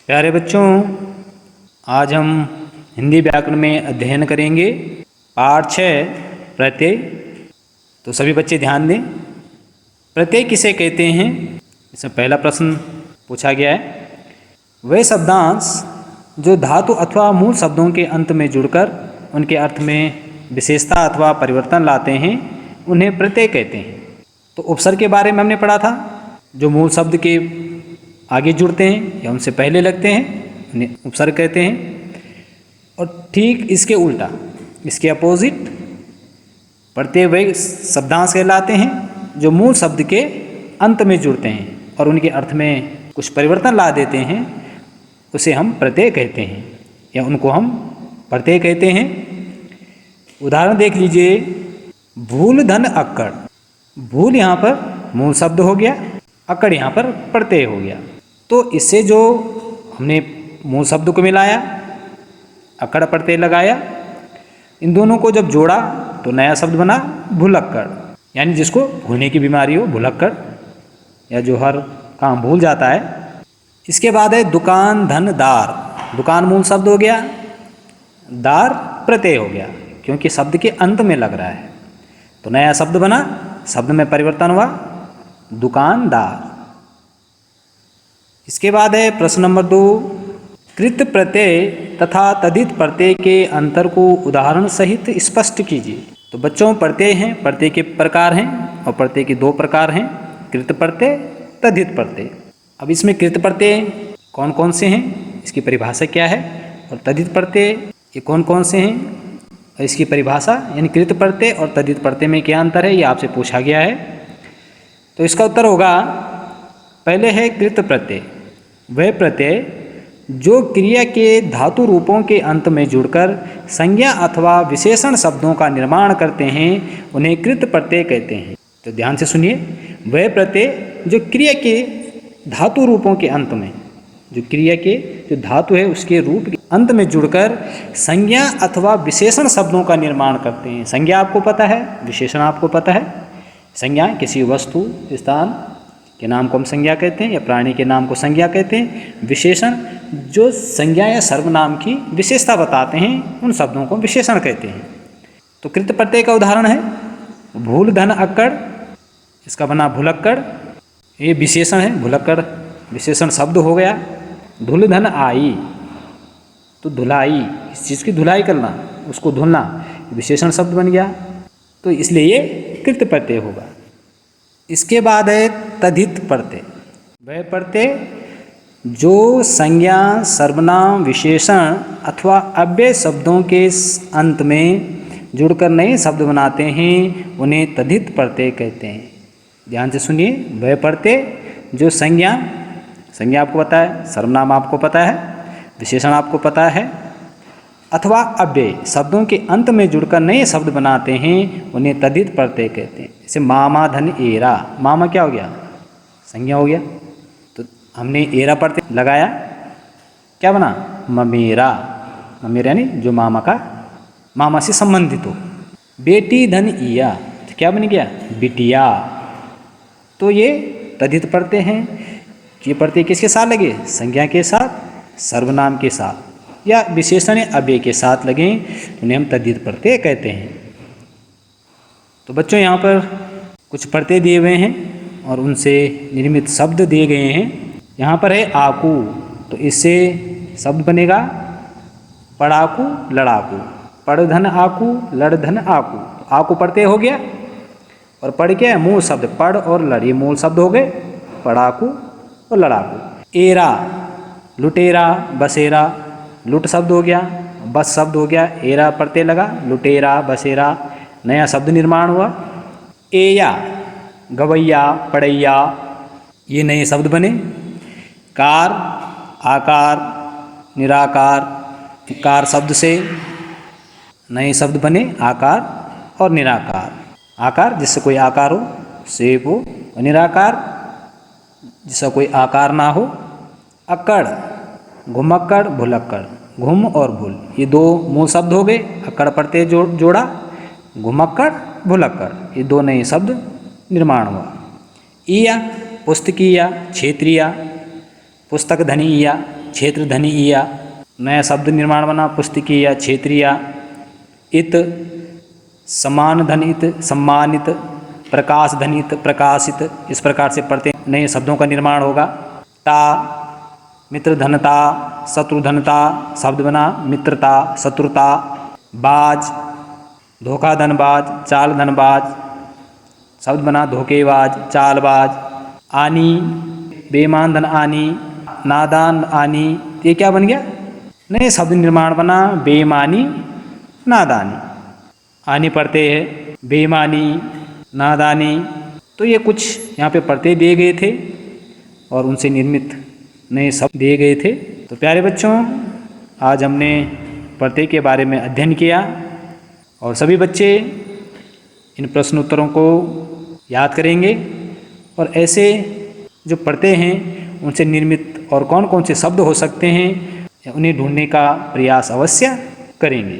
प्यारे बच्चों, आज हम हिंदी व्याकरण में अध्ययन करेंगे पाठ 6 प्रत्यय। तो सभी बच्चे ध्यान दें। प्रत्यय किसे कहते हैं, इसमें पहला प्रश्न पूछा गया है। वे शब्दांश जो धातु अथवा मूल शब्दों के अंत में जुड़कर उनके अर्थ में विशेषता अथवा परिवर्तन लाते हैं, उन्हें प्रत्यय कहते हैं। तो उपसर्ग के बारे में हमने पढ़ा था, जो मूल शब्द के आगे जुड़ते हैं या उनसे पहले लगते हैं, उन्हें उपसर्ग कहते हैं। और ठीक इसके उल्टा, इसके अपोजिट, प्रत्यय वे शब्दांश कहलाते हैं जो मूल शब्द के अंत में जुड़ते हैं और उनके अर्थ में कुछ परिवर्तन ला देते हैं, उसे हम प्रत्यय कहते हैं या उनको हम प्रत्यय कहते हैं। उदाहरण देख लीजिए, भूल धन अक्कड़। भूल यहाँ पर मूल शब्द हो गया, अक्कड़ यहाँ पर प्रत्यय हो गया। तो इससे जो हमने मूल शब्द को मिलाया, अक्कड़ प्रत्यय लगाया, इन दोनों को जब जोड़ा तो नया शब्द बना भुलक्कड़, यानी जिसको भूलने की बीमारी हो, भुलक्कड़, या जो हर काम भूल जाता है। इसके बाद है दुकान धन दार। दुकान मूल शब्द हो गया, दार प्रत्यय हो गया क्योंकि शब्द के अंत में लग रहा है, तो नया शब्द बना, शब्द में परिवर्तन हुआ, दुकानदार। इसके बाद है प्रश्न नंबर 2, कृत प्रत्यय तथा तद्धित प्रत्यय के अंतर को उदाहरण सहित स्पष्ट कीजिए। तो बच्चों, प्रत्यय हैं, प्रत्यय के प्रकार हैं और प्रत्यय के 2 प्रकार हैं, कृत प्रत्यय, तद्धित प्रत्यय। अब इसमें कृत प्रत्यय कौन कौन से हैं, इसकी परिभाषा क्या है, और तद्धित प्रत्यय ये कौन कौन से हैं और इसकी परिभाषा, यानी कृत प्रत्यय और तद्धित प्रत्यय में क्या अंतर है, ये आपसे पूछा गया है। तो इसका उत्तर होगा, पहले है कृत प्रत्यय। वह प्रत्यय जो क्रिया के धातु रूपों के अंत में जुड़कर संज्ञा अथवा विशेषण शब्दों का निर्माण करते हैं, उन्हें कृत प्रत्यय कहते हैं। तो ध्यान से सुनिए, वह प्रत्यय जो क्रिया के धातु रूपों के अंत में, जो क्रिया के जो धातु है उसके रूप के अंत में जुड़कर संज्ञा अथवा विशेषण शब्दों का निर्माण करते हैं। संज्ञा आपको पता है, विशेषण आपको पता है। संज्ञा किसी वस्तु, स्थान के नाम को हम संज्ञा कहते हैं या प्राणी के नाम को संज्ञा कहते हैं। विशेषण जो संज्ञा या सर्वनाम की विशेषता बताते हैं, उन शब्दों को विशेषण कहते हैं। तो कृत प्रत्यय का उदाहरण है भूल धन अक्कड़, इसका बना भुलक्कड़, ये विशेषण है, भुलक्कड़ विशेषण शब्द हो गया। धुल धन आई, तो धुलाई, इस चीज़ की धुलाई करना, उसको धुलना, विशेषण शब्द बन गया, तो इसलिए ये कृत प्रत्यय होगा। इसके बाद है तद्धित प्रत्यय। वह प्रत्यय जो संज्ञा, सर्वनाम, विशेषण अथवा अव्यय शब्दों के अंत में जुड़कर नए शब्द बनाते हैं, उन्हें तद्धित प्रत्यय कहते हैं। ध्यान से सुनिए, वह प्रत्यय जो संज्ञा आपको पता है, सर्वनाम आपको पता है, विशेषण आपको पता है, अथवा अव्यय शब्दों के अंत में जुड़कर नए शब्द बनाते हैं, उन्हें तद्धित प्रत्यय कहते हैं। जैसे मामा धन एरा, मामा क्या हो गया, संज्ञा हो गया, तो हमने एरा प्रत्यय लगाया, क्या बना, ममेरा। ममेरा यानी जो मामा का, मामा से संबंधित हो। बेटी धन इया, तो क्या बन गया, बिटिया। तो ये तद्धित प्रत्यय हैं। ये प्रत्यय किसके साथ लगे, संज्ञा के साथ, सर्वनाम के साथ या विशेषण अव्यय के साथ लगें, उन्हें हम तद्धित प्रत्यय कहते हैं। तो बच्चों, यहाँ पर कुछ प्रत्यय दिए हुए हैं और उनसे निर्मित शब्द दिए गए हैं। यहाँ पर है आकू, तो इससे शब्द बनेगा पड़ाकू लड़ाकू। पड़ धन आकू, लड़ धन आकू। आकू प्रत्यय हो गया और पड़ क्या है, मूल शब्द, पड़ और लड़, ये मूल शब्द हो गए, पड़ाकू और लड़ाकू। एरा, लुटेरा, बसेरा, लुट शब्द हो गया, बस शब्द हो गया, एरा प्रत्यय लगा, लुटेरा, बसेरा, नया शब्द निर्माण हुआ। एया, गवैया, पड़ैया, ये नए शब्द बने। कार, आकार, निराकार, कार शब्द से नए शब्द बने, आकार और निराकार। आकार जिससे कोई आकार हो, शेप हो, और निराकार जिसका कोई आकार ना हो। अक्कड़, घुमक्कड़, भुलक्कड़, घुम और भूल, ये 2 मूल शब्द हो गए, अक्कड़ प्रत्यय जोड़ा, घुमक्कड़, भुलक्कड़, ये 2 नए शब्द निर्माण हुआ। ईया, पुस्तकीया, क्षेत्रीय, पुस्तक धनीया, क्षेत्र धनीया, नया शब्द निर्माण बना पुस्तकीय क्षेत्रीय। इत समान धनित सम्मानित, प्रकाश धनित प्रकाशित, इस प्रकार से पढ़ते नए शब्दों का निर्माण होगा। ता मित्र धनता, शत्रु धनता, शब्द बना मित्रता शत्रुता। बाज धोखा धनबाज, चाल धनबाज, शब्द बना धोखेबाज चालबाज। आनी बेईमान धन आनी, नादान आनी, ये क्या बन गया, नए शब्द निर्माण बना बेईमानी नादानी। आनी पढ़ते हैं बेईमानी नादानी। तो ये कुछ यहाँ पे पढ़ते दिए गए थे और उनसे निर्मित नए शब्द दिए गए थे। तो प्यारे बच्चों, आज हमने प्रत्यय के बारे में अध्ययन किया और सभी बच्चे इन प्रश्न उत्तरों को याद करेंगे और ऐसे जो प्रत्यय हैं उनसे निर्मित और कौन कौन से शब्द हो सकते हैं उन्हें ढूंढने का प्रयास अवश्य करेंगे।